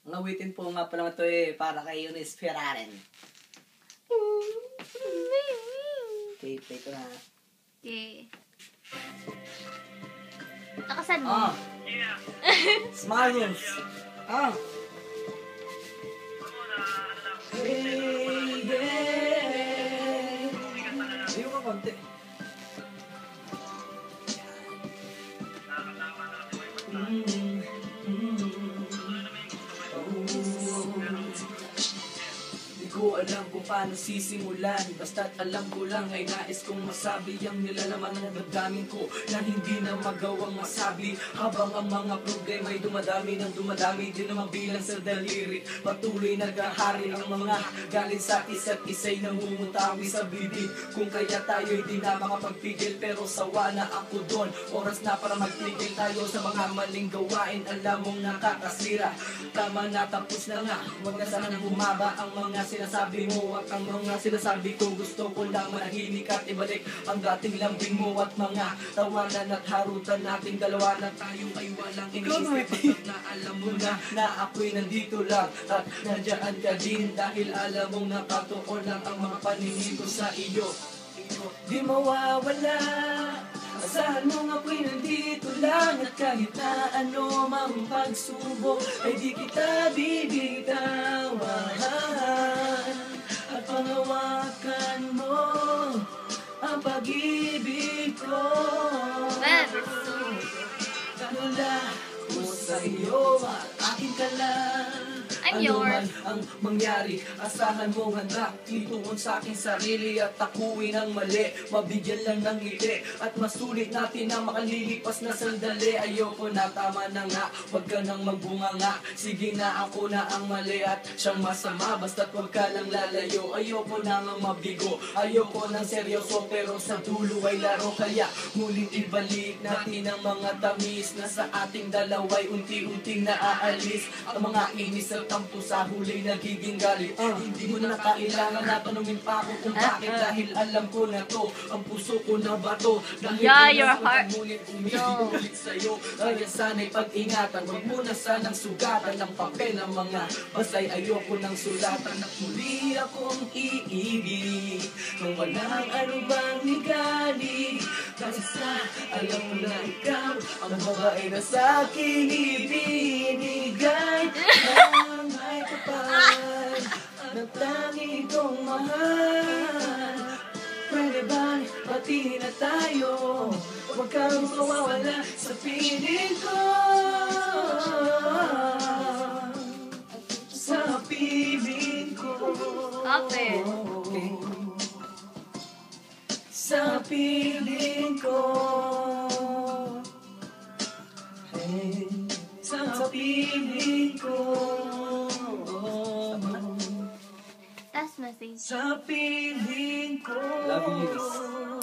Ang awitin po nga pala ito para kay Eunice Ferraren. Okay, play ko na. Okay. Takasan mo. Smiles. Ayaw ka konti. Ko alam kung paano sisimulan. Basta't alam ko lang ay nais kong masabi ang nilalaman ng damdamin ko na hindi na magawang masabi. Habang ang mga problema ay dumadami ng dumadami, di naman bilang sa daliri. Patuloy naghahari ang mga galing sa isa't isa'y namumutawi sa bibig. Kung kaya tayo'y di na makapagpigil, pero sawa na ako doon. Oras na para magpigil tayo sa mga maling gawain. Alam mong nakakasira, tama na, tapos na nga. Huwag na sanang bumaba ang mga sinasabi mo at ang mga sinasabi ko. Gusto ko lang manahimik at ibalik ang dating lambing mo at mga tawanan at harutan nating dalawa na tayo ay walang inisip. Na alam mo na ako'y nandito lang at nandiyan ka din, dahil alam mong nakatuon lang ang mga paningin ko sa iyo. Di mawawala, asahan mo nga ako'y nandito lang, at kahit na ano mang pagsubok ay di kita bibitawan. At pangawakan mo ang pag-ibig ko. Kanula ko sa iyo at akin ka lang. Ano man ang mangyari, asahan mong handa ituon sa aking sarili, at takuin ang mali, mabigyan lang ng ngiti, at masulit natin ang makalilipas na sandali. Ayoko na, tama na nga, wag ka nang magbunga nga. Sige na, ako na ang mali at siyang masama, basta't wag ka lang lalayo. Ayoko na nga mabigo, ayoko nang seryoso, pero sa dulo ay laro. Kaya muling ibalik natin ang mga tamis na sa ating dalawa'y unti-unting naaalis. Ang mga inis at tampo sa huli nagiging galit. Hindi mo na kailangan na tanungin pa ako kung bakit, dahil alam ko na to, ang puso ko na bato. Dahil your heart. Ngunit umiulit sa'yo, kaya sana'y pag-ingatan. Huwag mo na sanang sugatan ng papel ang mga basay. Ayoko nang sulatan na muli akong iibig nung walang anumang ligali. Kasi alam mo na ikaw ang babae na sa'king ibinigay. May kapal na tangi kong mahal. Pwede ba pati na tayo? Huwag kang mawawala sa piling ko. Sa piling ko. Okay. Sa piling ko. Hey, sa piling ko. That's my thing. Sa piling ko. Love you, Eunice.